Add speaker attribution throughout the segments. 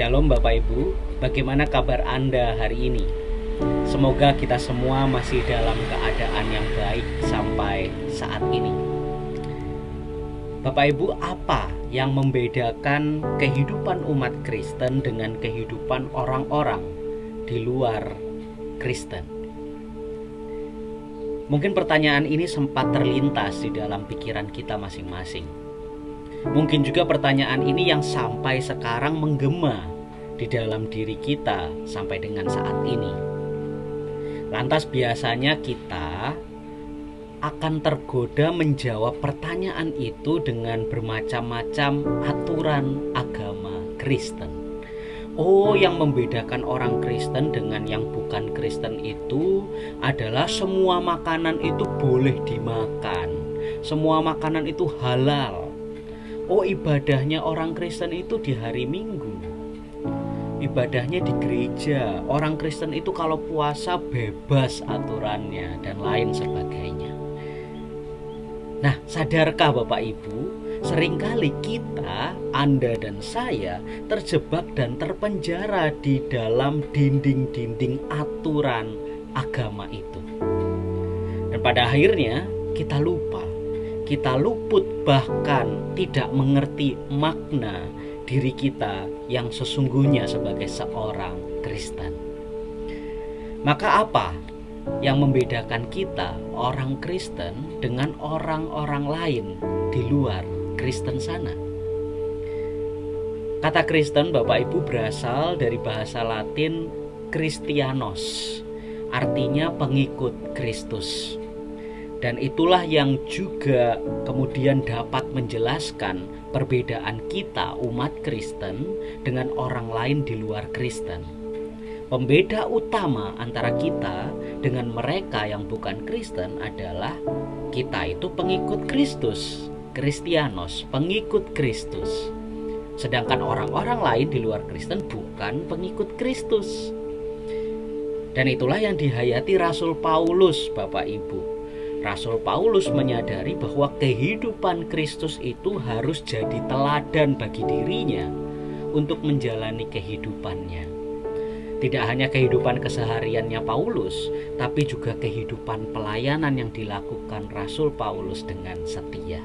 Speaker 1: Shalom Bapak Ibu, bagaimana kabar Anda hari ini? Semoga kita semua masih dalam keadaan yang baik sampai saat ini. Bapak Ibu, apa yang membedakan kehidupan umat Kristen dengan kehidupan orang-orang di luar Kristen? Mungkin pertanyaan ini sempat terlintas di dalam pikiran kita masing-masing. Mungkin juga pertanyaan ini yang sampai sekarang menggema di dalam diri kita sampai dengan saat ini. Lantas biasanya kita akan tergoda menjawab pertanyaan itu dengan bermacam-macam aturan agama Kristen. Oh, yang membedakan orang Kristen dengan yang bukan Kristen itu adalah semua makanan itu boleh dimakan. Semua makanan itu halal. Oh, ibadahnya orang Kristen itu di hari Minggu. Ibadahnya di gereja. Orang Kristen itu kalau puasa bebas aturannya dan lain sebagainya. Nah, sadarkah Bapak Ibu, seringkali kita, Anda dan saya terjebak dan terpenjara di dalam dinding-dinding aturan agama itu. Dan pada akhirnya kita lupa. Kita luput bahkan tidak mengerti makna diri kita yang sesungguhnya sebagai seorang Kristen. Maka apa yang membedakan kita orang Kristen dengan orang-orang lain di luar Kristen sana? Kata Kristen Bapak Ibu berasal dari bahasa Latin Christianos, artinya pengikut Kristus. Dan itulah yang juga kemudian dapat menjelaskan perbedaan kita umat Kristen dengan orang lain di luar Kristen. Pembeda utama antara kita dengan mereka yang bukan Kristen adalah kita itu pengikut Kristus, Kristianos, pengikut Kristus. Sedangkan orang-orang lain di luar Kristen bukan pengikut Kristus. Dan itulah yang dihayati Rasul Paulus, Bapak Ibu. Rasul Paulus menyadari bahwa kehidupan Kristus itu harus jadi teladan bagi dirinya untuk menjalani kehidupannya. Tidak hanya kehidupan kesehariannya Paulus, tapi juga kehidupan pelayanan yang dilakukan Rasul Paulus dengan setia.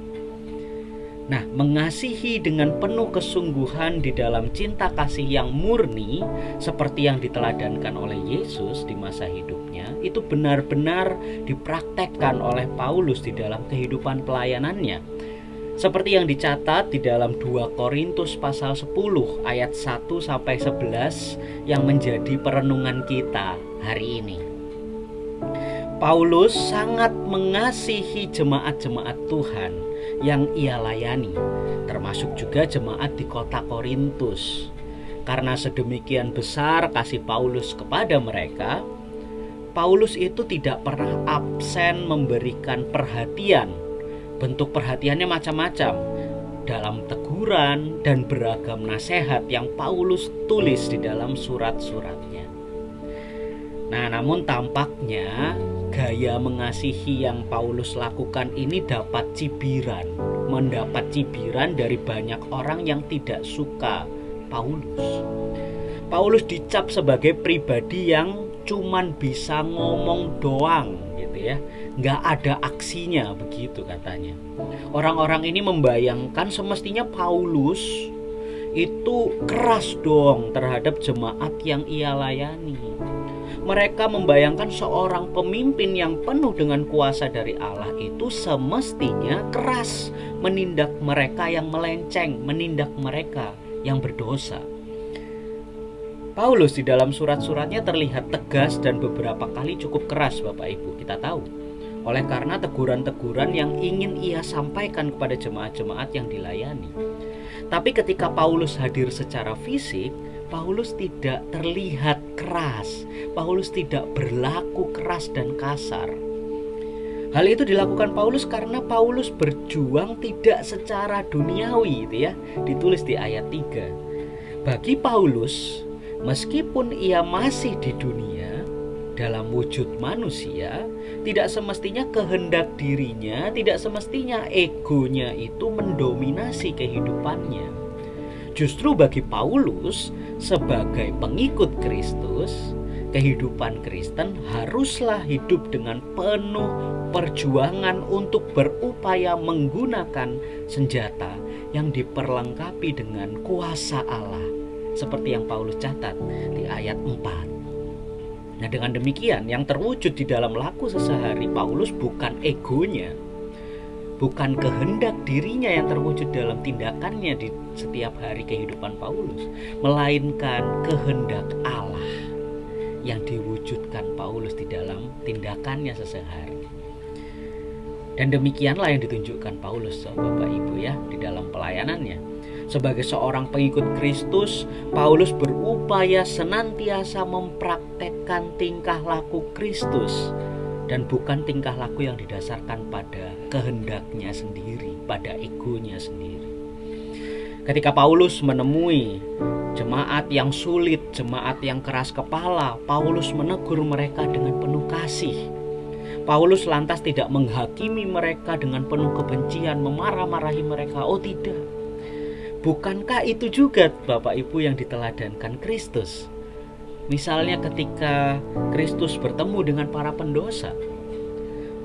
Speaker 1: Nah, mengasihi dengan penuh kesungguhan di dalam cinta kasih yang murni seperti yang diteladankan oleh Yesus di masa hidupnya, itu benar-benar dipraktekkan oleh Paulus di dalam kehidupan pelayanannya. Seperti yang dicatat di dalam 2 Korintus pasal 10 ayat 1 sampai 11 yang menjadi perenungan kita hari ini. Paulus sangat mengasihi jemaat-jemaat Tuhan yang ia layani, termasuk juga jemaat di kota Korintus. Karena sedemikian besar kasih Paulus kepada mereka, Paulus itu tidak pernah absen memberikan perhatian. Bentuk perhatiannya macam-macam dalam teguran dan beragam nasihat yang Paulus tulis di dalam surat-suratnya. Nah, namun tampaknya gaya mengasihi yang Paulus lakukan ini mendapat cibiran dari banyak orang yang tidak suka Paulus. Paulus dicap sebagai pribadi yang cuman bisa ngomong doang gitu ya, nggak ada aksinya, begitu katanya. Orang-orang ini membayangkan semestinya Paulus itu keras dong terhadap jemaat yang ia layani. Mereka membayangkan seorang pemimpin yang penuh dengan kuasa dari Allah itu semestinya keras menindak mereka yang melenceng, menindak mereka yang berdosa. Paulus di dalam surat-suratnya terlihat tegas dan beberapa kali cukup keras, Bapak Ibu, kita tahu. Oleh karena teguran-teguran yang ingin ia sampaikan kepada jemaat-jemaat yang dilayani. Tapi ketika Paulus hadir secara fisik, Paulus tidak terlihat keras. Paulus tidak berlaku keras dan kasar. Hal itu dilakukan Paulus karena Paulus berjuang tidak secara duniawi, gitu ya. Ditulis di ayat 3. Bagi Paulus, meskipun ia masih di dunia dalam wujud manusia, tidak semestinya kehendak dirinya, tidak semestinya egonya itu mendominasi kehidupannya. Justru bagi Paulus, sebagai pengikut Kristus, kehidupan Kristen haruslah hidup dengan penuh perjuangan untuk berupaya menggunakan senjata yang diperlengkapi dengan kuasa Allah, seperti yang Paulus catat di ayat 4. Nah, dengan demikian yang terwujud di dalam laku sehari-hari Paulus bukan egonya, bukan kehendak dirinya yang terwujud dalam tindakannya di setiap hari kehidupan Paulus, melainkan kehendak Allah yang diwujudkan Paulus di dalam tindakannya sehari-hari. Dan demikianlah yang ditunjukkan Paulus, Bapak Ibu ya, di dalam pelayanannya. Sebagai seorang pengikut Kristus, Paulus berupaya senantiasa mempraktekkan tingkah laku Kristus dan bukan tingkah laku yang didasarkan pada kehendaknya sendiri, pada egonya sendiri. Ketika Paulus menemui jemaat yang sulit, jemaat yang keras kepala, Paulus menegur mereka dengan penuh kasih. Paulus lantas tidak menghakimi mereka dengan penuh kebencian, memarah-marahi mereka. Oh tidak. Bukankah itu juga Bapak Ibu yang diteladankan Kristus? Misalnya ketika Kristus bertemu dengan para pendosa,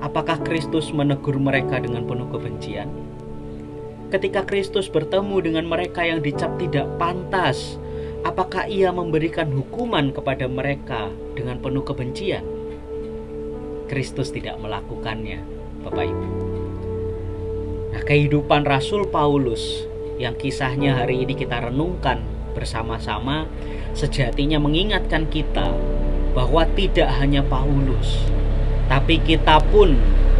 Speaker 1: apakah Kristus menegur mereka dengan penuh kebencian? Ketika Kristus bertemu dengan mereka yang dicap tidak pantas, apakah ia memberikan hukuman kepada mereka dengan penuh kebencian? Kristus tidak melakukannya, Bapak Ibu. Nah, kehidupan Rasul Paulus yang kisahnya hari ini kita renungkan bersama-sama sejatinya mengingatkan kita bahwa tidak hanya Paulus, tapi kita pun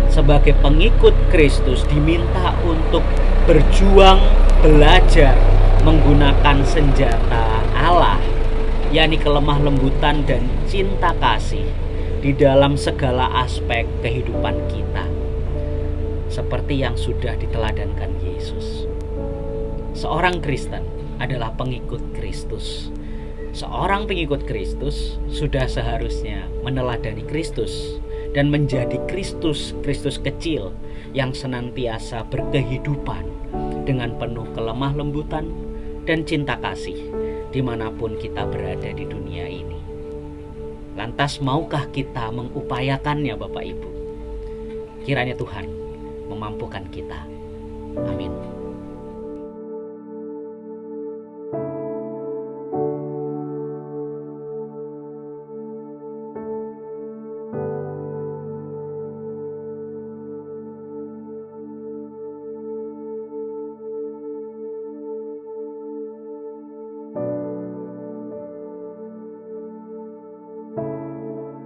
Speaker 1: sebagai pengikut Kristus diminta untuk berjuang, belajar menggunakan senjata Allah, yakni kelemah lembutan dan cinta kasih di dalam segala aspek kehidupan kita, seperti yang sudah diteladankan Yesus. Seorang Kristen adalah pengikut Kristus. Seorang pengikut Kristus sudah seharusnya meneladani Kristus dan menjadi Kristus kecil yang senantiasa berkehidupan dengan penuh kelemah lembutan dan cinta kasih dimanapun kita berada di dunia ini. Lantas maukah kita mengupayakannya, Bapak Ibu? Kiranya Tuhan memampukan kita. Amin.